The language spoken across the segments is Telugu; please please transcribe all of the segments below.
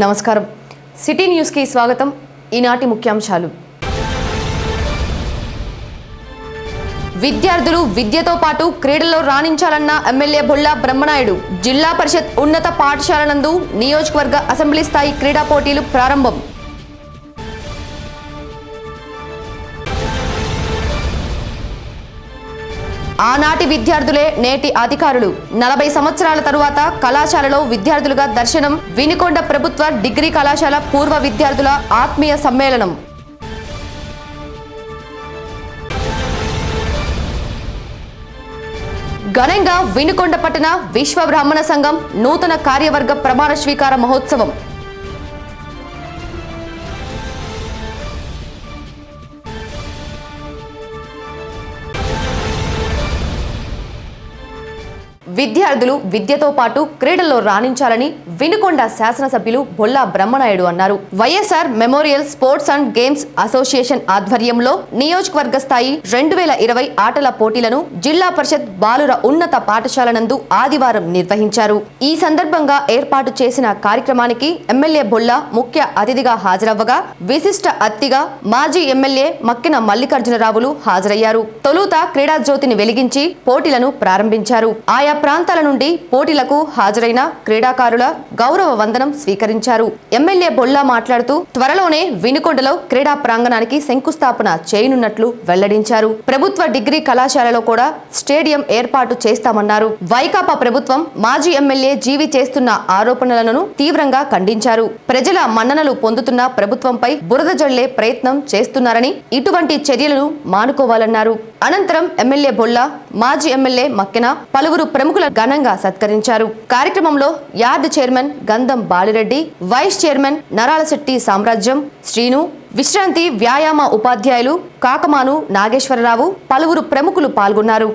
నమస్కారం సిటీ న్యూస్ కి స్వాగతం ఈనాటి ముఖ్యాంశాలు విద్యార్థులు విద్యతో పాటు క్రీడల్లో రాణించాలన్న ఎమ్మెల్యే బొల్లా బ్రహ్మనాయుడు జిల్లా పరిషత్ ఉన్నత పాఠశాల నందు నియోజకవర్గ అసెంబ్లీ స్థాయి క్రీడా పోటీలు ప్రారంభం ఆనాటి విద్యార్థులే నేటి అధికారులు 40 సంవత్సరాల తరువాత కళాశాలలో విద్యార్థులుగా దర్శనం వినుకొండ ప్రభుత్వ డిగ్రీ కళాశాల పూర్వ విద్యార్థుల ఆత్మీయ సమ్మేళనం ఘనంగా వినుకొండ పట్టణ విశ్వ బ్రాహ్మణ సంఘం నూతన కార్యవర్గ ప్రమాణ స్వీకార మహోత్సవం విద్యార్థులు విద్యతో పాటు క్రీడల్లో రాణించాలని వినుకొండ శాసనసభ్యులు బొల్లా బ్రహ్మనాయుడు అన్నారు. YSR memorial sports and games association ఆధ్వర్యంలో నియోజకవర్గ స్థాయి 2020 ఆటల పోటీలను జిల్లా పరిషత్ బాలుర ఉన్నత పాఠశాల నందు ఆదివారం నిర్వహించారు. ఈ సందర్భంగా ఏర్పాటు చేసిన కార్యక్రమానికి ఎమ్మెల్యే బొల్లా ముఖ్య అతిథిగా హాజరవ్వగా విశిష్ట అతిథిగా మాజీ ఎమ్మెల్యే మక్కిన మల్లికార్జునరావులు హాజరయ్యారు. తొలుత క్రీడా జ్యోతిని వెలిగించి పోటీలను ప్రారంభించారు. ఆయా ప్రాంతాల నుండి పోటీలకు హాజరైన క్రీడాకారుల గౌరవ వందనం స్వీకరించారు. ఎమ్మెల్యే బొల్లా మాట్లాడుతూ త్వరలోనే వినుకొండలో క్రీడా ప్రాంగణానికి శంకుస్థాపన చేయనున్నట్లు వెల్లడించారు. ప్రభుత్వ డిగ్రీ కళాశాలలో కూడా స్టేడియం ఏర్పాటు చేస్తామన్నారు. వైకాపా ప్రభుత్వం మాజీ ఎమ్మెల్యే జీవి చేస్తున్న ఆరోపణలను తీవ్రంగా ఖండించారు. ప్రజల మన్ననలు పొందుతున్న ప్రభుత్వంపై బురద జల్లే ప్రయత్నం చేస్తున్నారని ఇటువంటి చర్యలను మానుకోవాలన్నారు. అనంతరం ఎమ్మెల్యే బొల్లా మాజీ ఎమ్మెల్యే మక్కెన పలువురు ప్రముఖుల ఘనంగా సత్కరించారు. కార్యక్రమంలో యార్డు చైర్మన్ గంధం బాలిరెడ్డి, వైస్ చైర్మన్ నరాలశెట్టి సామ్రాజ్యం, శ్రీను, విశ్రాంతి వ్యాయామ ఉపాధ్యాయులు కాకమాను నాగేశ్వరరావు, పలువురు ప్రముఖులు పాల్గొన్నారు.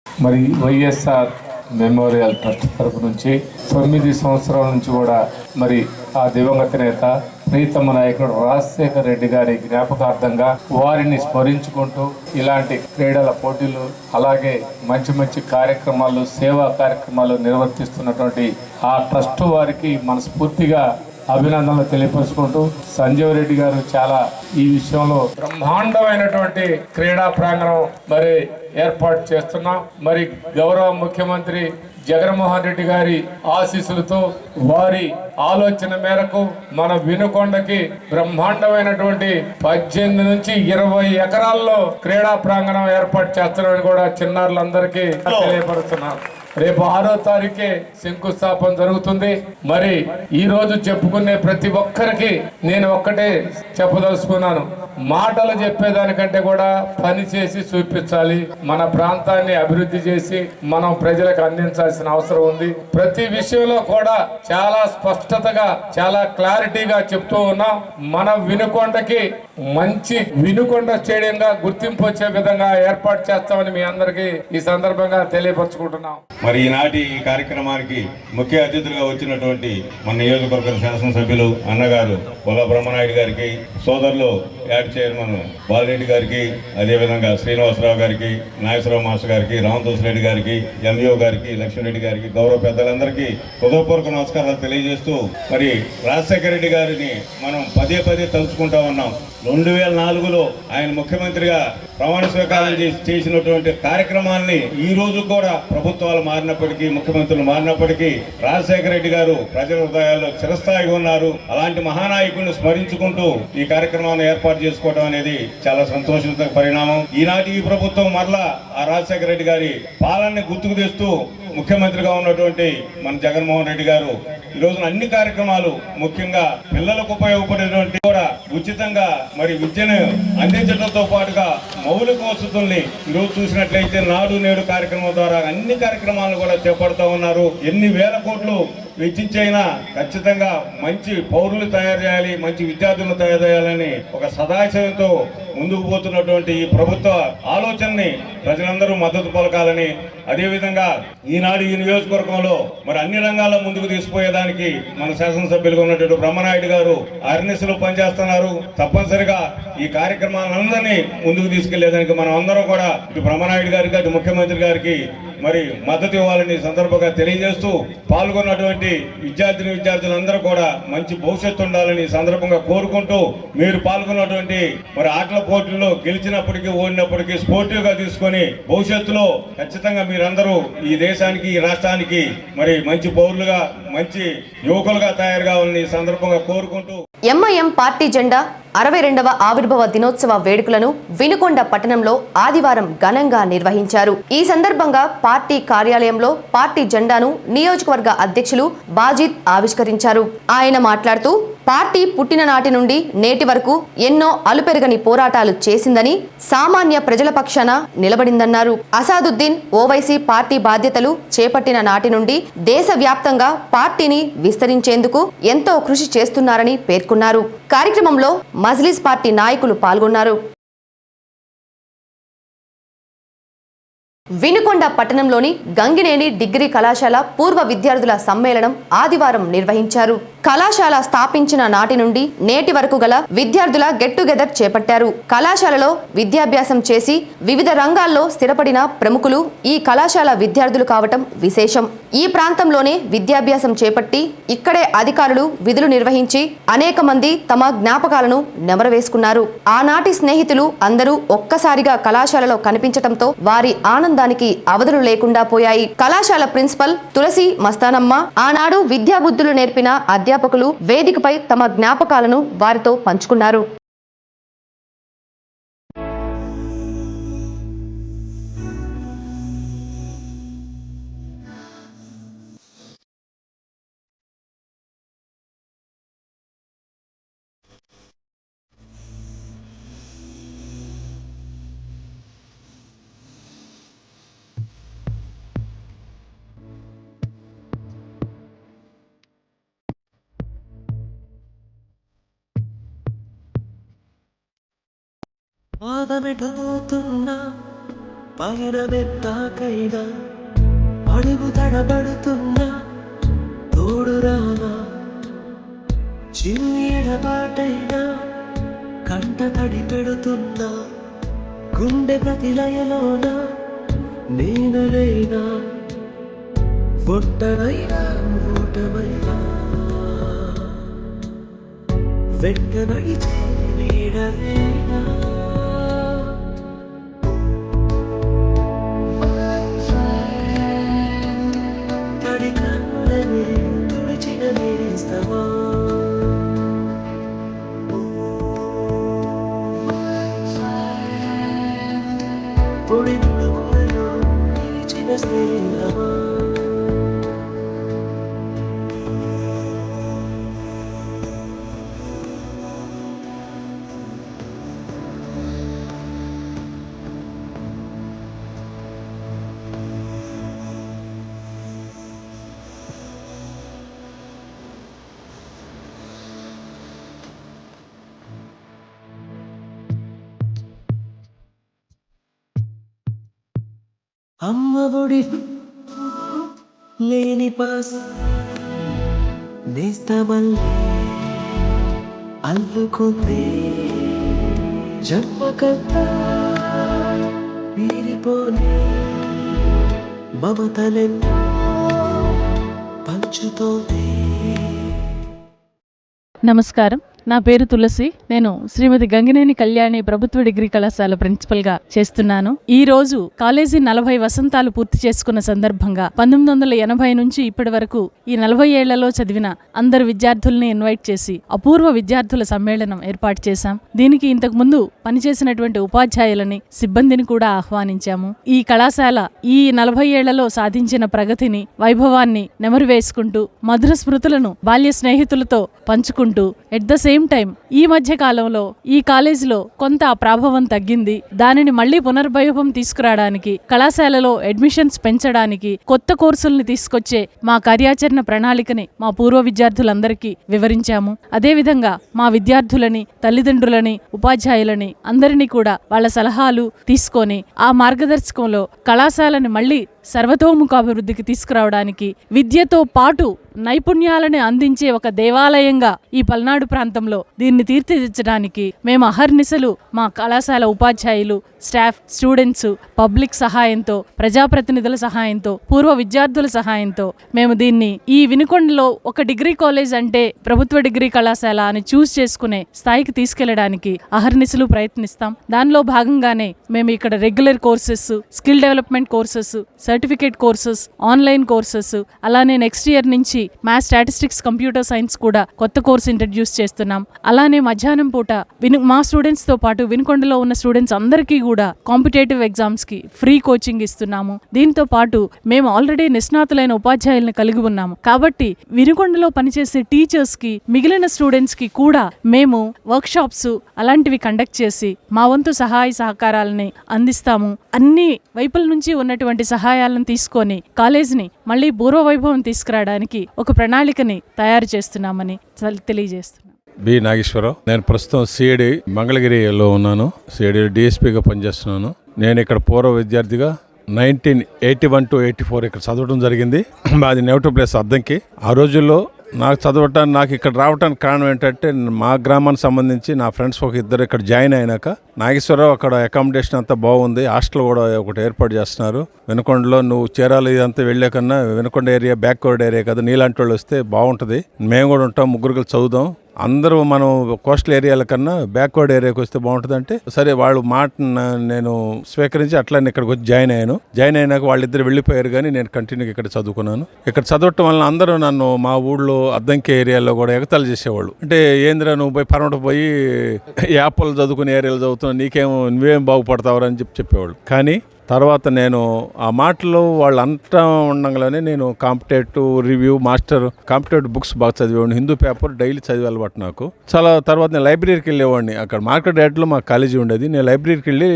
మరి వైఎస్ఆర్ మెమోరియల్ ట్రస్ట్ తరపు నుంచి 9 సంవత్సరాల నుంచి కూడా మరి ఆ దివంగత నేత ప్రీతమ నాయకుడు రాజశేఖర రెడ్డి గారి జ్ఞాపకార్థంగా వారిని స్మరించుకుంటూ ఇలాంటి క్రీడల పోటీలు అలాగే మంచి మంచి కార్యక్రమాలు సేవా కార్యక్రమాలు నిర్వర్తిస్తున్నటువంటి ఆ ట్రస్ట్ వారికి మనస్ఫూర్తిగా అభినందనలు తెలియపరుచుకుంటూ సంజీవ్ రెడ్డి గారు చాలా ఈ విషయంలో బ్రహ్మాండమైనటువంటి క్రీడా ప్రాంగణం మరి ఏర్పాటు చేస్తున్నాం. మరి గౌరవ ముఖ్యమంత్రి జగన్మోహన్ రెడ్డి గారి ఆశీస్సులతో వారి ఆలోచన మేరకు మన వినుకొండకి బ్రహ్మాండమైనటువంటి 18 నుంచి 20 ఎకరాల్లో క్రీడా ప్రాంగణం ఏర్పాటు చేస్తున్నామని కూడా చిన్నారులందరికీ తెలియపరుస్తున్నాం. రేపు 6వ తారీఖే శంకుస్థాపన జరుగుతుంది. మరి ఈ రోజు చెప్పుకునే ప్రతి ఒక్కరికి నేను ఒక్కటే చెప్పదలుచుకున్నాను, మాటలు చెప్పేదానికంటే కూడా పని చేసి చూపించాలి. మన ప్రాంతాన్ని అభివృద్ధి చేసి మనం ప్రజలకు అందించాల్సిన అవసరం ఉంది. ప్రతి విషయంలో కూడా చాలా స్పష్టతగా చాలా క్లారిటీగా చెప్తూ ఉన్నాం. మన వినుకొండకి మంచి వినుకొండ స్టేడియంగా గుర్తింపు వచ్చే విధంగా ఏర్పాటు చేస్తామని మీ అందరికీ ఈ సందర్భంగా తెలియపరచుకుంటున్నాం. మరి ఈనాటి ఈ కార్యక్రమానికి ముఖ్య అతిథులుగా వచ్చినటువంటి మన నియోజకవర్గ శాసనసభ్యులు అన్నగారు బొల్లా బ్రహ్మనాయుడు గారికి, సోదరులు యాడ్ చైర్మన్ బాలిరెడ్డి గారికి, అదేవిధంగా శ్రీనివాసరావు గారికి, నాగేశ్వరరావు మాస్టర్ గారికి, రామతోస్ రెడ్డి గారికి, ఎంఈఓ గారికి, లక్ష్మణరెడ్డి గారికి, గౌరవ పెద్దలందరికీ హృదయపూర్వక నమస్కారాలు తెలియజేస్తూ మరి రాజశేఖర రెడ్డి గారిని మనం పదే తలుచుకుంటా ఉన్నాం. 2004లో ఆయన ముఖ్యమంత్రిగా ప్రమాణ స్వీకారం చేసినటువంటి కార్యక్రమాల్ని ఈ రోజు కూడా ప్రభుత్వాలు మారినప్పటికీ ముఖ్యమంత్రులు మారినప్పటికీ రాజశేఖర రెడ్డి గారు ప్రజల హృదయాల్లో చిరస్థాయిగా ఉన్నారు. అలాంటి మహానాయకులను స్మరించుకుంటూ ఈ కార్యక్రమాన్ని ఏర్పాటు చేసుకోవడం అనేది చాలా సంతోషించదగ్గ పరిణామం. ఈనాటి ఈ ప్రభుత్వం మరలా ఆ రాజశేఖర రెడ్డి గారి పాలనని గుర్తుకు తెస్తూ ముఖ్యమంత్రిగా ఉన్నటువంటి మన జగన్మోహన్ రెడ్డి గారు ఈ రోజున అన్ని కార్యక్రమాలు ముఖ్యంగా పిల్లలకు ఉపయోగపడేటువంటి కూడా ఉచితంగా మరి విద్యను అందించడంతో పాటుగా మౌలిక వసతుల్ని ఈరోజు చూసినట్లయితే నాడు నేడు కార్యక్రమం ద్వారా అన్ని కార్యక్రమాలను కూడా చేపడుతూ ఉన్నారు. ఎన్ని వేల కోట్లు వెచ్చించైనా ఖచ్చితంగా మంచి పౌరులు తయారు చేయాలి, మంచి విద్యార్థులను తయారు చేయాలని ఒక సదాశయంతో ముందుకు పోతున్నటువంటి ఈ ప్రభుత్వ ఆలోచనని ప్రజలందరూ మద్దతు పలకాలని, అదేవిధంగా ఈనాడు ఈ నియోజకవర్గంలో మరి అన్ని రంగాల్లో ముందుకు తీసుకుపోయేదానికి మన శాసనసభ్యులుగా ఉన్నటువంటి బ్రహ్మనాయుడు గారు అహర్నిశలు పనిచేస్తున్నారు. తప్పనిసరిగా ఈ కార్యక్రమాలందరినీ ముందుకు తీసుకెళ్లేదానికి మనం అందరం కూడా ఇటు బ్రహ్మనాయుడు గారికి అటు ముఖ్యమంత్రి గారికి మరి మద్దతు ఇవ్వాలని సందర్భంగా తెలియజేస్తూ, పాల్గొన్నటువంటి విద్యార్థులందరూ కూడా మంచి భవిష్యత్తు ఉండాలని సందర్భంగా కోరుకుంటూ, మీరు పాల్గొన్నటువంటి మరి ఆటల పోటీల్లో గెలిచినప్పటికీ ఓడినప్పటికీ స్పోర్టివ్ గా తీసుకొని భవిష్యత్తులో ఖచ్చితంగా మీరందరూ ఈ దేశానికి ఈ రాష్ట్రానికి మరి మంచి పౌరులుగా మంచి యువకులుగా తయారు కావాలని సందర్భంగా కోరుకుంటూ, ఎంఐఎం పార్టీ జెండా 62వ ఆవిర్భావ దినోత్సవ వేడుకలను వినుకొండ పట్టణంలో ఆదివారం ఘనంగా నిర్వహించారు. ఈ సందర్భంగా పార్టీ కార్యాలయంలో పార్టీ జెండాను నియోజకవర్గ అధ్యక్షులు బాజిద్ ఆవిష్కరించారు. ఆయన మాట్లాడుతూ, పార్టీ పుట్టిన నాటి నుండి నేటి వరకు ఎన్నో అలుపెరగని పోరాటాలు చేసిందని, సామాన్య ప్రజల పక్షాన నిలబడిందన్నారు. అసాదుద్దీన్ ఓవైసీ పార్టీ బాధ్యతలు చేపట్టిన నాటి నుండి దేశవ్యాప్తంగా పార్టీని విస్తరించేందుకు ఎంతో కృషి చేస్తున్నారని పేర్కొన్నారు. కార్యక్రమంలో మజ్లిస్ పార్టీ నాయకులు పాల్గొన్నారు. వినుకొండ పట్టణంలోని గంగినేని డిగ్రీ కళాశాల పూర్వ విద్యార్థుల సమ్మేళనం ఆదివారం నిర్వహించారు. కళాశాల స్థాపించిన నాటి నుండి నేటి వరకు గల విద్యార్థుల గెట్ టుగెదర్ చేపట్టారు. కళాశాలలో విద్యాభ్యాసం చేసి వివిధ రంగాల్లో స్థిరపడిన ప్రముఖులు ఈ కళాశాల విద్యార్థులు కావటం విశేషం. ఈ ప్రాంతంలోనే విద్యాభ్యాసం చేపట్టి ఇక్కడే అధికారులు విధులు నిర్వహించి అనేక మంది తమ జ్ఞాపకాలను నెమరవేసుకున్నారు. ఆనాటి స్నేహితులు అందరూ ఒక్కసారిగా కళాశాలలో కనిపించటంతో వారి ఆనందానికి అవధులు లేకుండా పోయాయి. కళాశాల ప్రిన్సిపల్ తులసి మస్తానమ్మ, ఆనాడు విద్యాబుద్ధులు నేర్పిన అధ్యాపకులు వేదికపై తమ జ్ఞాపకాలను వారితో పంచుకున్నారు. పాదమెటవుతున్నా పయనమెత్తాకైనా అడుగు తడబడుతున్నా తోడురానా, చిన్ని ఎడబాటైనా కంట తడి పెడుతున్నా గుండె ప్రతిలయలోన నేను లేనా, ఒంటరైనా ఓటమైనా వెంట నడిచే నీడలేనా. తడి కన్నులని తుడిచిన నేస్తమా, పొడి తుడుములలో నిలిచిన స్నేహమా. అమ్మ ఒడి లేని పాస నేస్తమల్లే అల్లుకుంది, జన్మకంతా వీరిపోని మమతలెన్నో పంచుతోంది. నమస్కారం, నా పేరు తులసి. నేను శ్రీమతి గంగినేని కళ్యాణి ప్రభుత్వ డిగ్రీ కళాశాల ప్రిన్సిపల్గా చేస్తున్నాను. ఈ రోజు కాలేజీ 40 వసంతాలు పూర్తి చేసుకున్న సందర్భంగా 1980 నుంచి ఇప్పటి వరకు ఈ 40 ఏళ్లలో చదివిన అందరు విద్యార్థుల్ని ఇన్వైట్ చేసి అపూర్వ విద్యార్థుల సమ్మేళనం ఏర్పాటు చేశాం. దీనికి ఇంతకు ముందు పనిచేసినటువంటి ఉపాధ్యాయులని, సిబ్బందిని కూడా ఆహ్వానించాము. ఈ కళాశాల ఈ 40 ఏళ్లలో సాధించిన ప్రగతిని, వైభవాన్ని నెమరు వేసుకుంటూ మధుర స్మృతులను బాల్య స్నేహితులతో పంచుకుంటూ at the same same time ఈ మధ్య కాలంలో ఈ కాలేజీలో కొంత ప్రాభవం తగ్గింది. దానిని మళ్లీ పునర్వైభవం తీసుకురావడానికి, కళాశాలలో అడ్మిషన్స్ పెంచడానికి కొత్త కోర్సుల్ని తీసుకొచ్చే మా కార్యాచరణ ప్రణాళికని మా పూర్వ విద్యార్థులందరికీ వివరించాము. అదేవిధంగా మా విద్యార్థులని, తల్లిదండ్రులని, ఉపాధ్యాయులని అందరినీ కూడా వాళ్ళ సలహాలు తీసుకొని ఆ మార్గదర్శకంలో కళాశాలని మళ్లీ సర్వతోముఖాభివృద్ధికి తీసుకురావడానికి, విద్యతో పాటు నైపుణ్యాలను అందించే ఒక దేవాలయంగా ఈ పల్నాడు ప్రాంతంలో దీన్ని తీర్చిదిద్దడానికి మేము అహర్నిశలు మా కళాశాల ఉపాధ్యాయులు, స్టాఫ్, స్టూడెంట్స్, పబ్లిక్ సహాయంతో, ప్రజాప్రతినిధుల సహాయంతో, పూర్వ విద్యార్థుల సహాయంతో మేము దీన్ని ఈ వినుకొండలో ఒక డిగ్రీ కాలేజ్ అంటే ప్రభుత్వ డిగ్రీ కళాశాల అని చూస్ చేసుకునే స్థాయికి తీసుకెళ్లడానికి అహర్నిశలు ప్రయత్నిస్తాం. దానిలో భాగంగానే మేము ఇక్కడ regular courses, skill development courses, certificate courses, online courses, అలానే నెక్స్ట్ ఇయర్ నుంచి మ్యాథ్స్, స్టాటిస్టిక్స్, కంప్యూటర్ సైన్స్ కూడా కొత్త కోర్స్ ఇంట్రడ్యూస్ చేస్తున్నాం. అలానే మధ్యాహ్నం పూట మా స్టూడెంట్స్ తో పాటు వినుకొండలో ఉన్న స్టూడెంట్స్ అందరికీ కూడా కాంపిటేటివ్ ఎగ్జామ్స్ కి ఫ్రీ కోచింగ్ ఇస్తున్నాము. దీంతో పాటు మేము ఆల్రెడీ నిష్ణాతులైన ఉపాధ్యాయులను కలిగి ఉన్నాము. కాబట్టి వినుకొండలో పనిచేసే టీచర్స్ కి, మిగిలిన స్టూడెంట్స్ కి కూడా మేము వర్క్ షాప్స్ అలాంటివి కండక్ట్ చేసి మా వంతు సహాయ సహకారాలని అందిస్తాము. అన్ని వైపుల నుంచి ఉన్నటువంటి సహాయాలను తీసుకొని కాలేజీని మళ్ళీ పూర్వవైభవం తీసుకురావడానికి ఒక ప్రణాళికని తయారు చేస్తున్నామని తెలియజేస్తున్నాం. బి నాగేశ్వరరావు. నేను ప్రస్తుతం సిఐడి మంగళగిరిలో ఉన్నాను. సిఐడి డిఎస్పీగా పనిచేస్తున్నాను. నేను ఇక్కడ పూర్వ విద్యార్థిగా 1981 to 84 ఇక్కడ చదవడం జరిగింది. మాది నేటివ్ ప్లేస్ అద్దంకి. ఆ రోజుల్లో నాకు చదవటానికి, నాకు ఇక్కడ రావడానికి కారణం ఏంటంటే మా గ్రామానికి సంబంధించి నా ఫ్రెండ్స్ ఒక ఇద్దరు ఇక్కడ జాయిన్ అయినాక నాగేశ్వరరావు అక్కడ అకామిడేషన్ అంతా బాగుంది, హాస్టల్ కూడా ఒకటి ఏర్పాటు చేస్తున్నారు వినుకొండలో, నువ్వు చీరాలు ఇదంతా వెళ్ళే కన్నా వినుకొండ ఏరియా బ్యాక్వర్డ్ ఏరియా కదా, నీలాంటి వాళ్ళు వస్తే బాగుంటుంది, మేము కూడా ఉంటాం, ముగ్గురు చదువుదాం, అందరూ మనం కోస్టల్ ఏరియాల కన్నా బ్యాక్వర్డ్ ఏరియాకి వస్తే బాగుంటుంది అంటే సరే వాళ్ళు మాట నేను స్వీకరించి అట్లా ఇక్కడికి వచ్చి జాయిన్ అయ్యాను. జాయిన్ అయినాక వాళ్ళిద్దరు వెళ్ళిపోయారు, కానీ నేను కంటిన్యూగా ఇక్కడ చదువుకున్నాను. ఇక్కడ చదవటం వల్ల అందరూ నన్ను మా ఊళ్ళో అద్దంకి ఏరియాలో కూడా ఎగతాళి చేసేవాళ్ళు. అంటే ఏంద్రా నువ్వు పోయి పర్మట పోయి యాప్లు చదువుకునే ఏరియాలో చదువుతున్నావు, నువ్వేం బాగుపడతావు అని చెప్పేవాళ్ళు. కానీ తర్వాత నేను ఆ మాటలు వాళ్ళు అంతా ఉండగానే నేను competitive review master competitive books బాగా చదివేవాడిని. హిందూ పేపర్ డైలీ చదివే అలవాటు నాకు. చాలా తర్వాత నేను లైబ్రరీకి వెళ్ళేవాడిని. అక్కడ మార్కెట్ యార్డ్లో మా కాలేజీ ఉండేది. నేను లైబ్రరీకి వెళ్ళి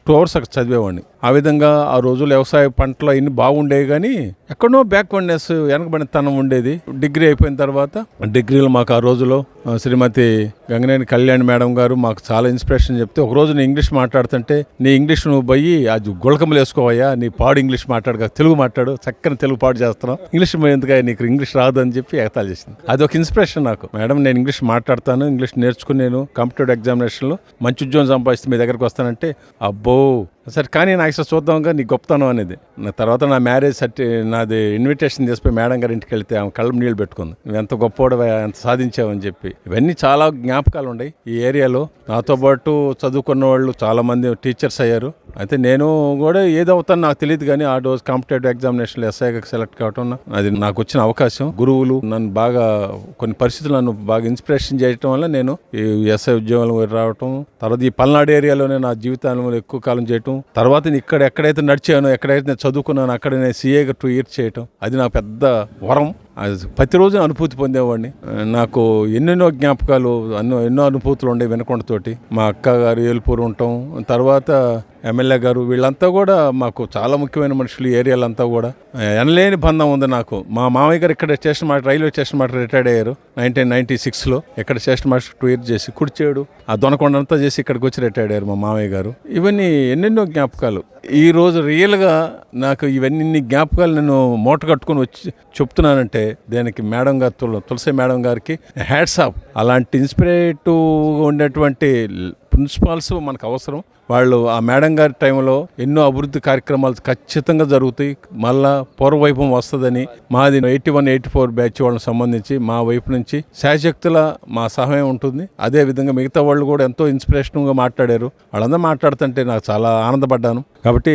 2 hours అక్కడ చదివేవాడిని. ఆ విధంగా ఆ రోజులు వ్యవసాయ పంటలు అన్ని బాగుండేవి, కానీ ఎక్కడో బ్యాక్వర్డ్నెస్, వెనకబడితనం ఉండేది. డిగ్రీ అయిపోయిన తర్వాత డిగ్రీలో మాకు ఆ రోజులో శ్రీమతి గంగినేని కళ్యాణి మేడం గారు మాకు చాలా ఇన్స్పిరేషన్ చెప్తే, ఒకరోజు నేను ఇంగ్లీష్ మాట్లాడుతుంటే, నీ ఇంగ్లీష్ నువ్వు పోయి అది గుళకములు వేసుకోవయ్యా, నీ పాడు ఇంగ్లీష్ మాట్లాడు, తెలుగు మాట్లాడు, చక్కని తెలుగు పాడు చేస్తున్నావు, ఇంగ్లీష్ ఎందుకు నీకు ఇంగ్లీష్ రాదు అని చెప్పి ఎగతాళి చేసింది. అది ఒక ఇన్స్పిరేషన్ నాకు. మేడం నేను ఇంగ్లీష్ మాట్లాడతాను, ఇంగ్లీష్ నేర్చుకుని నేను కాంపిటేటివ్ ఎగ్జామినేషన్లో మంచి ఉద్యోగం సంపాదిస్తే మీ దగ్గరకు వస్తానంటే, అబ్బో సరే కానీ నాకు ఇష్టం చూద్దాంగా నీ గొప్పతనం అనేది. తర్వాత నా మ్యారేజ్ నాది ఇన్విటేషన్ చేసిపోయి మేడం గారి ఇంటికి వెళ్తే ఆమె కళ్ళం నీళ్ళు పెట్టుకుంది, నువ్వు ఎంత గొప్పవాడు, ఎంత సాధించావని చెప్పి. ఇవన్నీ చాలా జ్ఞాపకాలు ఉన్నాయి ఈ ఏరియాలో. నాతో పాటు చదువుకున్న వాళ్ళు చాలామంది టీచర్స్ అయ్యారు. అయితే నేను కూడా ఏదవుతాను నాకు తెలియదు, కానీ ఆ రోజు కాంపిటేటివ్ ఎగ్జామినేషన్లో ఎస్ఐగా సెలెక్ట్ కావటం అది నాకు వచ్చిన అవకాశం. గురువులు నన్ను బాగా కొన్ని పరిస్థితులు నన్ను బాగా ఇన్స్పిరేషన్ చేయటం వల్ల నేను ఈ ఎస్ఐ ఉద్యోగాలు రావటం, తర్వాత ఈ పల్నాడు ఏరియాలోనే నా జీవితాలను ఎక్కువ కాలం చేయటం, తర్వాత ఇక్కడ ఎక్కడైతే నడిచానో, ఎక్కడైతే నేను చదువుకున్నానో అక్కడ నేను సిఏగా 2 years చేయటం, అది నాకు పెద్ద వరం. ప్రతిరోజు అనుభూతి పొందేవాడిని. నాకు ఎన్నెన్నో జ్ఞాపకాలు, ఎన్నో అనుభూతులు ఉండే వినుకొండతోటి. మా అక్క గారు ఏలుపూరు ఉంటాం, తర్వాత ఎమ్మెల్యే గారు, వీళ్ళంతా కూడా మాకు చాలా ముఖ్యమైన మనుషులు. ఈ ఏరియాలంతా కూడా ఎనలేని బంధం ఉంది నాకు. మా మామయ్య గారు ఇక్కడ station master, railway station master retired అయ్యారు 1996లో. ఇక్కడ స్టేషన్ మాస్టర్ 2 years చేసి కుడిచేడు ఆ దొనకొండ అంతా చేసి ఇక్కడికి వచ్చి రిటైర్డ్ అయ్యారు మా మామయ్య గారు. ఇవన్నీ ఎన్నెన్నో జ్ఞాపకాలు. ఈ రోజు రియల్గా నాకు ఇవన్నీ జ్ఞాపకాలు నేను మూట కట్టుకుని వచ్చి చెప్తున్నానంటే దానికి మేడం గారు, తులసి మేడం గారికి హ్యాట్స్ ఆఫ్. అలాంటి ఇన్స్పిరేటివ్ ఉండేటువంటి ప్రిన్సిపాల్స్ మనకు అవసరం. వాళ్ళు ఆ మేడం గారి టైంలో ఎన్నో అభివృద్ధి కార్యక్రమాలు ఖచ్చితంగా జరుగుతాయి, మళ్ళా పూర్వవైభవం వస్తుందని. మాది 81-84 బ్యాచ్ వాళ్ళకి సంబంధించి మా వైపు నుంచి శాశక్తుల మా సహాయం ఉంటుంది. అదేవిధంగా మిగతా వాళ్ళు కూడా ఎంతో ఇన్స్పిరేషన్గా మాట్లాడారు. వాళ్ళందరూ మాట్లాడుతుంటే నాకు చాలా ఆనందపడ్డాను. కాబట్టి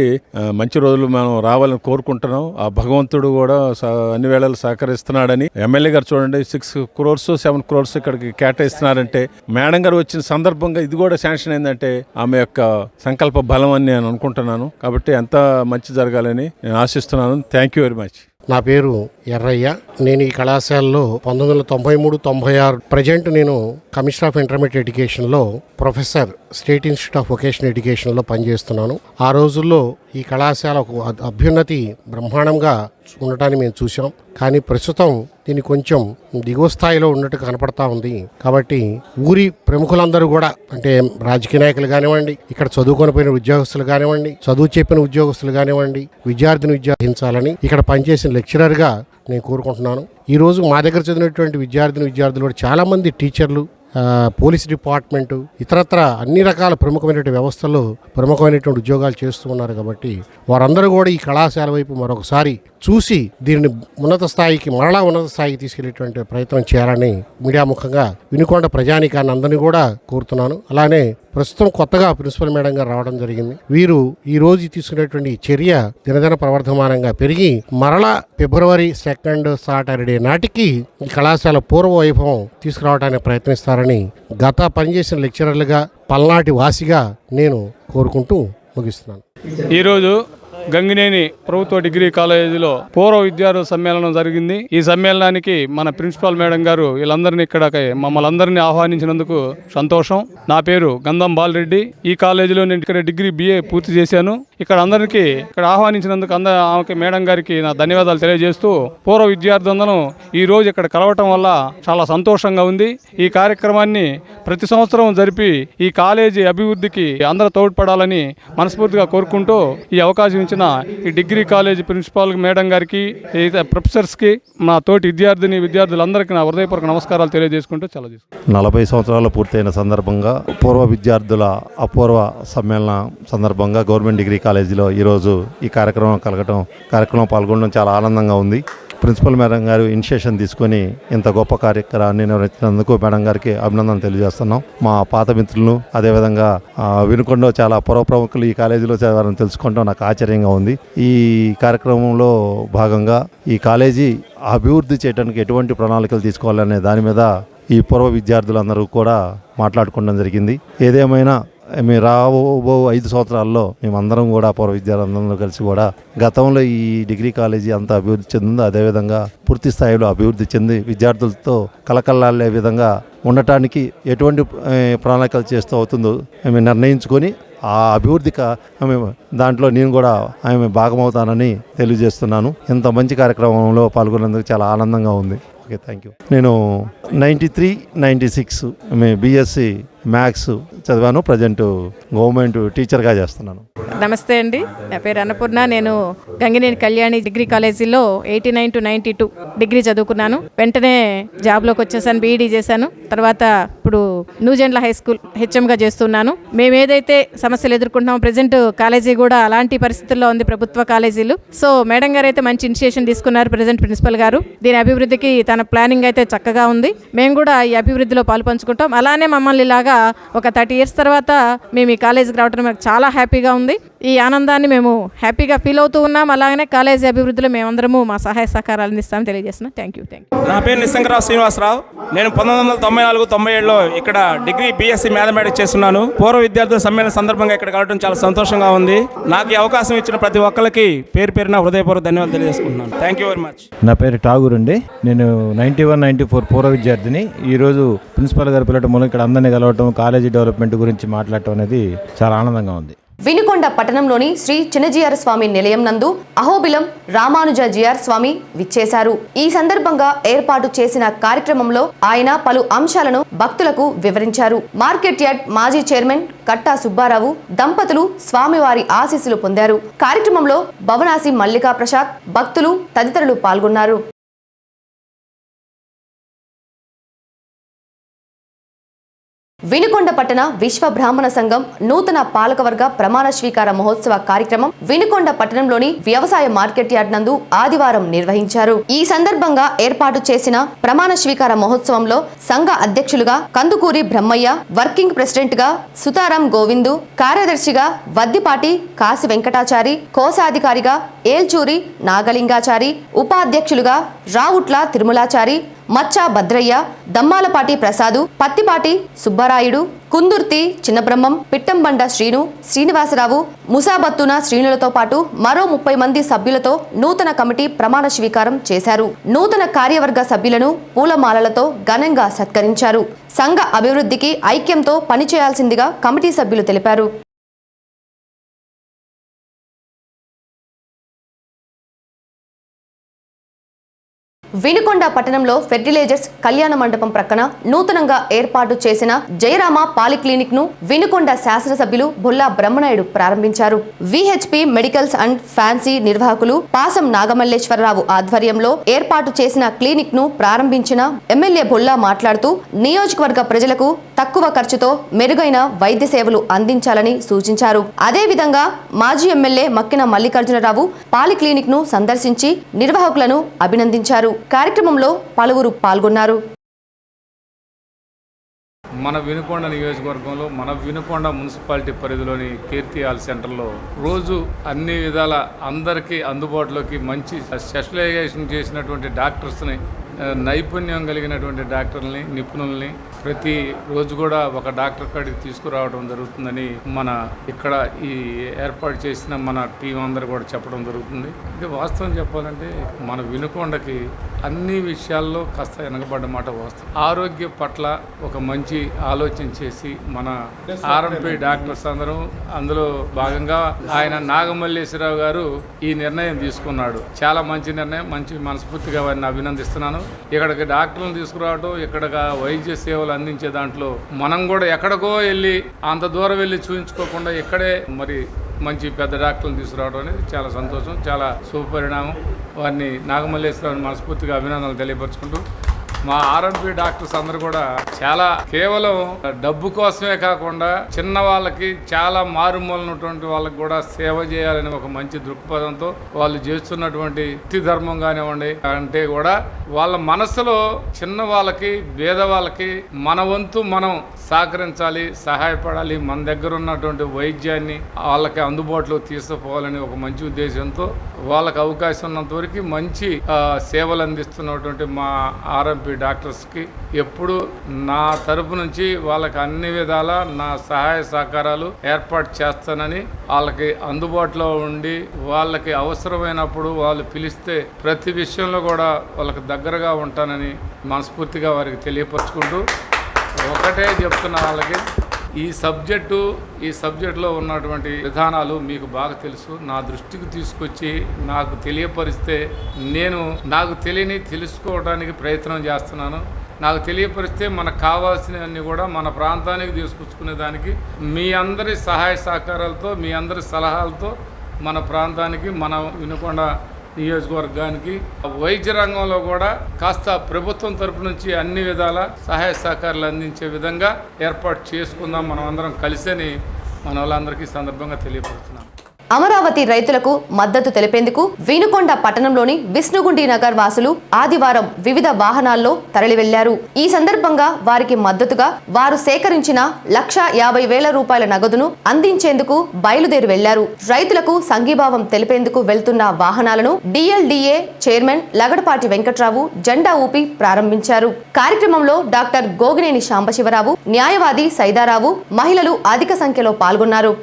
మంచి రోజులు మనం రావాలని కోరుకుంటున్నాం. ఆ భగవంతుడు కూడా అన్ని వేళలు సహకరిస్తున్నాడని. ఎమ్మెల్యే గారు చూడండి 6 crores 7 crores ఇక్కడికి కేటాయిస్తున్నారంటే మేడం గారు వచ్చిన సందర్భంగా ఇది కూడా శాంక్షన్ అయిందంటే ఆమె యొక్క సంకల్ప బలం అని నేను అనుకుంటున్నాను. కాబట్టి ఎంత మంచి జరగాలని నేను ఆశిస్తున్నాను. Thank you very much. నా పేరు ఎర్రయ్య. నేను ఈ కళాశాలలో 1993-96 ప్రజెంట్ నేను కమిషనర్ ఆఫ్ ఇంటర్మీడియట్ ఎడ్యుకేషన్లో professor state institute of vocational ఎడ్యుకేషన్లో పనిచేస్తున్నాను. ఆ రోజుల్లో ఈ కళాశాల అభ్యున్నతి బ్రహ్మాండంగా ఉండటాన్ని మేము చూసాం. కానీ ప్రస్తుతం దీన్ని కొంచెం దిగువ స్థాయిలో ఉన్నట్టు కనపడతా ఉంది. కాబట్టి ఊరి ప్రముఖులందరూ కూడా, అంటే రాజకీయ నాయకులు కానివ్వండి, ఇక్కడ చదువుకొని పోయిన ఉద్యోగస్తులు కానివ్వండి, చదువు చెప్పిన ఉద్యోగస్తులు కానివ్వండి, విద్యార్థిని విద్యార్థించాలని ఇక్కడ పనిచేసిన లెక్చరర్గా నేను కోరుకుంటున్నాను. ఈరోజు మా దగ్గర చదివినటువంటి విద్యార్థులు కూడా చాలామంది టీచర్లు, పోలీస్ డిపార్ట్మెంటు, ఇతరత్ర అన్ని రకాల ప్రముఖమైనటువంటి వ్యవస్థల్లో ప్రముఖమైనటువంటి ఉద్యోగాలు చేస్తూ ఉన్నారు. కాబట్టి వారందరూ కూడా ఈ కళాశాల వైపు మరొకసారి చూసి దీనిని మరలా ఉన్నత స్థాయికి తీసుకెళ్లేటువంటి ప్రయత్నం చేయాలని మీడియా ముఖంగా వినుకొండ ప్రజానీకాన్ని అందరినీ కూడా కోరుతున్నాను. అలానే ప్రస్తుతం కొత్తగా ప్రిన్సిపల్ మేడం గారు రావడం జరిగింది. వీరు ఈ రోజు తీసుకునేటువంటి చర్య దినదిన ప్రవర్ధమానంగా పెరిగి మరలా February 2nd సాటర్డే నాటికి ఈ కళాశాల పూర్వ వైభవం తీసుకురావడానికి ప్రయత్నిస్తారని గత పనిచేసిన లెక్చరర్లుగా, పల్నాటి వాసిగా నేను కోరుకుంటూ ముగిస్తున్నాను. ఈరోజు గంగినేని ప్రభుత్వ డిగ్రీ కాలేజీలో పూర్వ విద్యార్థుల సమ్మేళనం జరిగింది. ఈ సమ్మేళనానికి మన ప్రిన్సిపాల్ మేడం గారు వీళ్ళందరినీ మమ్మల్ని అందరినీ ఆహ్వానించినందుకు సంతోషం. నా పేరు గంధం బాలరెడ్డి. ఈ కాలేజీలో నేను ఇక్కడ డిగ్రీ BA పూర్తి చేశాను. ఇక్కడ అందరికీ ఆహ్వానించినందుకు ఆమెకి మేడం గారికి నా ధన్యవాదాలు తెలియజేస్తూ, పూర్వ విద్యార్థులందరూ ఈ రోజు ఇక్కడ కలవటం వల్ల చాలా సంతోషంగా ఉంది. ఈ కార్యక్రమాన్ని ప్రతి సంవత్సరం జరిపి ఈ కాలేజీ అభివృద్ధికి అందరూ తోడ్పడాలని మనస్ఫూర్తిగా కోరుకుంటూ ఈ అవకాశం ఇచ్చిన ఈ డిగ్రీ కాలేజీ ప్రిన్సిపాల్ మేడం గారికి, ప్రొఫెసర్స్కి, మా తోటి విద్యార్థులందరికీ నా హృదయపూర్వక నమస్కారాలు తెలియజేసుకుంటూ 40 సంవత్సరాలు పూర్తయిన సందర్భంగా పూర్వ విద్యార్థుల అపూర్వ సమ్మేళన సందర్భంగా గవర్నమెంట్ డిగ్రీ కాలేజీలో ఈరోజు ఈ కార్యక్రమం పాల్గొనడం చాలా ఆనందంగా ఉంది. ప్రిన్సిపల్ మేడం గారు ఇనిషియేషన్ తీసుకొని ఇంత గొప్ప కార్యక్రమాన్ని నిర్వహించినందుకు మేడం గారికి అభినందనలు తెలియజేస్తున్నాం. మా పాత మిత్రులను, అదేవిధంగా వినుకొండ చాలా పూర్వ ప్రముఖులు ఈ కాలేజీలో చదివారని తెలుసుకుంటాం నాకు ఆశ్చర్యంగా ఉంది. ఈ కార్యక్రమంలో భాగంగా ఈ కాలేజీ అభివృద్ధి చేయడానికి ఎటువంటి ప్రణాళికలు తీసుకోవాలనే దాని మీద ఈ పూర్వ విద్యార్థులందరూ కూడా మాట్లాడుకోవడం జరిగింది. ఏదేమైనా మేము రాబో 5 సంవత్సరాల్లో మేమందరం కూడా పూర్వ విద్యార్థులందరూ కలిసి కూడా గతంలో ఈ డిగ్రీ కాలేజీ అంతా అభివృద్ధి చెందిందో అదేవిధంగా పూర్తి స్థాయిలో అభివృద్ధి చెంది విద్యార్థులతో కలకల్లాడే విధంగా ఉండటానికి ఎటువంటి ప్రణాళికలు చేస్తూ అవుతుందో మేము నిర్ణయించుకొని ఆ అభివృద్ధికి దాంట్లో నేను కూడా భాగమవుతానని తెలియజేస్తున్నాను. ఇంత మంచి కార్యక్రమంలో పాల్గొన్నందుకు చాలా ఆనందంగా ఉంది. Okay, thank you. నేను 93-96 BSc మ్యాథ్స్ చదివాను. ప్రజెంట్ గవర్నమెంట్ టీచర్గా చేస్తున్నాను. నమస్తే అండి, నా పేరు అన్నపూర్ణ. నేను గంగినేని కళ్యాణి డిగ్రీ కాలేజీలో 89 to 92 డిగ్రీ చదువుకున్నాను. వెంటనే జాబ్లోకి వచ్చేసాను, BEd చేశాను. తర్వాత ఇప్పుడు న్యూజెండ్ల హై స్కూల్ HMగా చేస్తున్నాను. మేము ఏదైతే సమస్యలు ఎదుర్కొంటున్నామో ప్రజెంట్ కాలేజీ కూడా అలాంటి పరిస్థితుల్లో ఉంది, ప్రభుత్వ కాలేజీలు. సో మేడం గారు అయితే మంచి ఇనిషియేషన్ తీసుకున్నారు, ప్రజెంట్ ప్రిన్సిపల్ గారు. దీని అభివృద్ధికి తన ప్లానింగ్ అయితే చక్కగా ఉంది. మేము కూడా ఈ అభివృద్ధిలో పాల్పంచుకుంటాం. అలానే మమ్మల్ని ఇలాగా ఒక 30 years తర్వాత మేము ఈ కాలేజీకి రావడం మాకు చాలా హ్యాపీగా ఉంది. ఈ ఆనందాన్ని మేము హ్యాపీగా ఫీల్ అవుతూ ఉన్నాం. అలాగనే కాలేజీ అభివృద్ధిలో మేమందరము మా సహాయ సహకారాలు అందిస్తామని తెలియజేస్తున్నాం. Thank you. నా పేరు నిస్సంగరావు శ్రీనివాసరావు. నేను 1994-97లో ఇక్కడ డిగ్రీ BSc మ్యాథమెటిక్స్ చేస్తున్నాను. పూర్వ విద్యార్థుల సమ్మేళన సందర్భంగా ఇక్కడ కలవడం చాలా సంతోషంగా ఉంది. నాకు ఈ అవకాశం ఇచ్చిన ప్రతి ఒక్కరికి పేరున హృదయపూర్వక ధన్యవాదాలు తెలియజేసుకుంటున్నాను. Thank you very much. నా పేరు ఠాగూర్ అండి. నేను 91-94 పూర్వ విద్యార్థిని. ఈరోజు ప్రిన్సిపల్ గారి పిల్లల మూలం ఇక్కడ అందరినీ కలవటం, కాలేజీ డెవలప్మెంట్ గురించి మాట్లాడటం అనేది చాలా ఆనందంగా ఉంది. వినుకొండ పట్టణంలోని శ్రీ చిన్నజీఆర్ స్వామి నిలయం నందు అహోబిలం రామానుజ జిఆర్ స్వామి విచ్చేశారు. ఈ సందర్భంగా ఏర్పాటు చేసిన కార్యక్రమంలో ఆయన పలు అంశాలను భక్తులకు వివరించారు. మార్కెట్ యార్డ్ మాజీ చైర్మన్ కట్టా సుబ్బారావు దంపతులు స్వామివారి ఆశీస్సులు పొందారు. కార్యక్రమంలో భవనాసి మల్లికా ప్రసాద్, భక్తులు తదితరులు పాల్గొన్నారు. వినుకొండ పట్టణ విశ్వ బ్రాహ్మణ సంఘం నూతన పాలకవర్గ ప్రమాణ స్వీకార మహోత్సవ కార్యక్రమం వినుకొండ పట్టణంలోని వ్యవసాయ మార్కెట్ యార్డ్ నందు ఆదివారం నిర్వహించారు. ఈ సందర్భంగా ఏర్పాటు చేసిన ప్రమాణ స్వీకార మహోత్సవంలో సంఘ అధ్యక్షులుగా కందుకూరి బ్రహ్మయ్య, వర్కింగ్ ప్రెసిడెంట్ గా సుతారాం గోవిందు, కార్యదర్శిగా వద్దిపాటి కాశీ వెంకటాచారి, కోశాధికారిగా ఏల్చూరి నాగలింగాచారి, ఉపాధ్యక్షులుగా రావుట్ల తిరుమలాచారి, మచ్చా భద్రయ్య, దమ్మాలపాటి ప్రసాదు, పత్తిపాటి సుబ్బరాయుడు, కుందుర్తి చిన్నబ్రహ్మం, పిట్టంబండ శ్రీను, శ్రీనివాసరావు, ముసాబత్తున శ్రీనులతో పాటు మరో 30 మంది సభ్యులతో నూతన కమిటీ ప్రమాణ స్వీకారం చేశారు. నూతన కార్యవర్గ సభ్యులను పూలమాలలతో ఘనంగా సత్కరించారు. సంఘ అభివృద్ధికి ఐక్యంతో పనిచేయాల్సిందిగా కమిటీ సభ్యులు తెలిపారు. వినుకొండ పట్టణంలో ఫెర్టిలైజర్స్ కళ్యాణ మండపం ప్రక్కన నూతనంగా ఏర్పాటు చేసిన జయరామ పాలిక్లినిక్ ను వినుకొండ శాసనసభ్యులు బొల్లా బ్రహ్మనాయుడు ప్రారంభించారు. విహెచ్పి మెడికల్స్ అండ్ ఫ్యాన్సీ నిర్వాహకులు పాసం నాగమల్లేశ్వరరావు ఆధ్వర్యంలో ఏర్పాటు చేసిన క్లినిక్ ను ప్రారంభించిన ఎమ్మెల్యే బొల్లా మాట్లాడుతూ నియోజకవర్గ ప్రజలకు తక్కువ ఖర్చుతో మెరుగైన వైద్య సేవలు అందించాలని సూచించారు. అదేవిధంగా మాజీ ఎమ్మెల్యే మక్కిన మల్లికార్జునరావు పాలిక్లినిక్ ను సందర్శించి నిర్వాహకులను అభినందించారు. కార్యక్రమంలో పలువురు పాల్గొన్నారు. మన వినుకొండ నియోజకవర్గంలో మన వినుకొండ మున్సిపాలిటీ పరిధిలోని కీర్తి హాల్ సెంటర్లో రోజు అన్ని విధాల అందరికీ అందుబాటులోకి మంచి స్పెషలైజేషన్ చేసినటువంటి డాక్టర్స్ని, నైపుణ్యం కలిగినటువంటి డాక్టర్లని, నిపుణుల్ని ప్రతి రోజు కూడా ఒక డాక్టర్ కాడికి తీసుకురావడం జరుగుతుందని మన ఇక్కడ ఈ ఏర్పాటు చేసిన మన టీం అందరూ కూడా చెప్పడం జరుగుతుంది. ఇది వాస్తవం చెప్పాలంటే మన వినుకొండకి అన్ని విషయాల్లో కాస్త వెనకబడ్డ మాట వాస్తవం. ఆరోగ్య పట్ల ఒక మంచి ఆలోచన చేసి మన ఆర్ఎంపీ డాక్టర్స్ అందరూ అందులో భాగంగా ఆయన నాగమల్లేశ్వరరావు గారు ఈ నిర్ణయం తీసుకున్నాడు. చాలా మంచి నిర్ణయం, మంచి మనస్ఫూర్తిగా వారిని అభినందిస్తున్నాను. ఇక్కడికి డాక్టర్లను తీసుకురావడం, ఇక్కడ వైద్య సేవలు అందించే దాంట్లో మనం కూడా ఎక్కడికో వెళ్ళి అంత దూరం వెళ్ళి చూపించుకోకుండా ఇక్కడే మరి మంచి పెద్ద డాక్టర్లను తీసుకురావడం అనేది చాలా సంతోషం, చాలా శుభపరిణామం. వారిని నాగమల్లేశ్వరరావుని మనస్ఫూర్తిగా అభినందనలు తెలియపరుచుకుంటూ మా ఆర్ఎంపీ డాక్టర్స్ అందరూ కూడా చాలా కేవలం డబ్బు కోసమే కాకుండా చిన్న వాళ్ళకి చాలా మారుమూలనటువంటి వాళ్ళకి కూడా సేవ చేయాలని ఒక మంచి దృక్పథంతో వాళ్ళు చేస్తున్నటువంటి వృత్తి ధర్మం కానివ్వండి అంటే కూడా వాళ్ళ మనసులో చిన్న వాళ్ళకి, పేద వాళ్ళకి మన వంతు మనం సహకరించాలి, సహాయపడాలి, మన దగ్గర ఉన్నటువంటి వైద్యాన్ని వాళ్ళకి అందుబాటులో తీసుకుపోవాలని ఒక మంచి ఉద్దేశంతో వాళ్ళకి అవకాశం ఉన్నంత వరకు మంచి సేవలు అందిస్తున్నటువంటి మా ఆర్ఎంపీ డాక్టర్స్కి ఎప్పుడు నా తరపు నుంచి వాళ్ళకి అన్ని విధాల నా సహాయ సహకారాలు ఏర్పాటు చేస్తానని, వాళ్ళకి అందుబాటులో ఉండి వాళ్ళకి అవసరమైనప్పుడు వాళ్ళు పిలిస్తే ప్రతి విషయంలో కూడా వాళ్ళకి దగ్గరగా ఉంటానని మనస్ఫూర్తిగా వారికి తెలియపరుచుకుంటూ ఒకటే చెప్తున్న వాళ్ళకి ఈ సబ్జెక్టులో ఉన్నటువంటి విధానాలు మీకు బాగా తెలుసు. నా దృష్టికి తీసుకొచ్చి నాకు తెలియపరిస్తే నేను నాకు తెలుసుకోవడానికి ప్రయత్నం చేస్తున్నాను. నాకు తెలియపరిస్తే మనకు కావాల్సినవన్నీ కూడా మన ప్రాంతానికి తీసుకొచ్చుకునే దానికి మీ అందరి సహాయ సహకారాలతో, మీ అందరి సలహాలతో మన ప్రాంతానికి, మన వినుకొండ నియోజకవర్గానికి వైద్య రంగంలో కూడా కాస్త ప్రభుత్వం తరపు నుంచి అన్ని విధాల సహాయ సహకారాలు అందించే విధంగా ఏర్పాటు చేసుకుందాం మనం అందరం కలిసని మన వాళ్ళందరికీ సందర్భంగా తెలియపరుస్తున్నాం. అమరావతి రైతులకు మద్దతు తెలిపేందుకు వినుకొండ పట్టణంలోని విష్ణుగుండి నగర్ వాసులు ఆదివారం వివిధ వాహనాల్లో తరలి వెళ్లారు. ఈ సందర్భంగా వారికి మద్దతుగా వారు సేకరించిన 1,50,000 రూపాయల నగదును అందించేందుకు బయలుదేరి వెళ్లారు. రైతులకు సంఘీభావం తెలిపేందుకు వెళ్తున్న వాహనాలను డిఎల్డిఏ చైర్మన్ లగడపాటి వెంకట్రావు జెండా ఊపి ప్రారంభించారు. కార్యక్రమంలో డాక్టర్ గోగినేని శాంబశివరావు, న్యాయవాది సైదారావు, మహిళలు అధిక సంఖ్యలో పాల్గొన్నారు.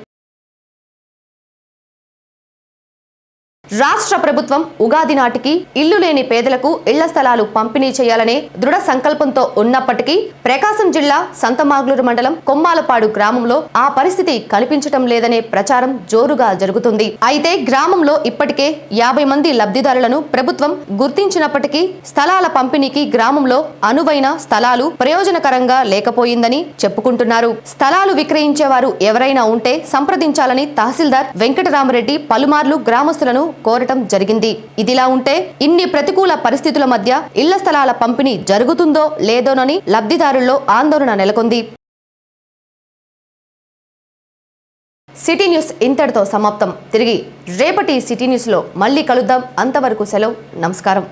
రాష్ట్ర ప్రభుత్వం ఉగాది నాటికి ఇల్లు లేని పేదలకు ఇళ్ల స్థలాలు పంపిణీ చేయాలనే దృఢ సంకల్పంతో ఉన్నప్పటికీ ప్రకాశం జిల్లా సంతమాగ్లూరు మండలం కొమ్మాలపాడు గ్రామంలో ఆ పరిస్థితి కనిపించటం లేదనే ప్రచారం జోరుగా జరుగుతుంది. అయితే గ్రామంలో ఇప్పటికే 50 మంది లబ్ధిదారులను ప్రభుత్వం గుర్తించినప్పటికీ స్థలాల పంపిణీకి గ్రామంలో అనువైన స్థలాలు ప్రయోజనకరంగా లేకపోయిందని చెప్పుకుంటున్నారు. స్థలాలు విక్రయించేవారు ఎవరైనా ఉంటే సంప్రదించాలని తహసీల్దార్ వెంకటరామరెడ్డి పలుమార్లు గ్రామస్తులను కోరటం జరిగింది. ఇదిలా ఉంటే ఇన్ని ప్రతికూల పరిస్థితుల మధ్య ఇళ్ల స్థలాల పంపిణీ జరుగుతుందో లేదోనని లబ్ధిదారుల్లో ఆందోళన నెలకొంది. సిటీ న్యూస్ ఇంతటితో సమాప్తం. తిరిగి రేపటి సిటీ న్యూస్ లో మళ్ళీ కలుద్దాం. అంతవరకు సెలవు. నమస్కారం.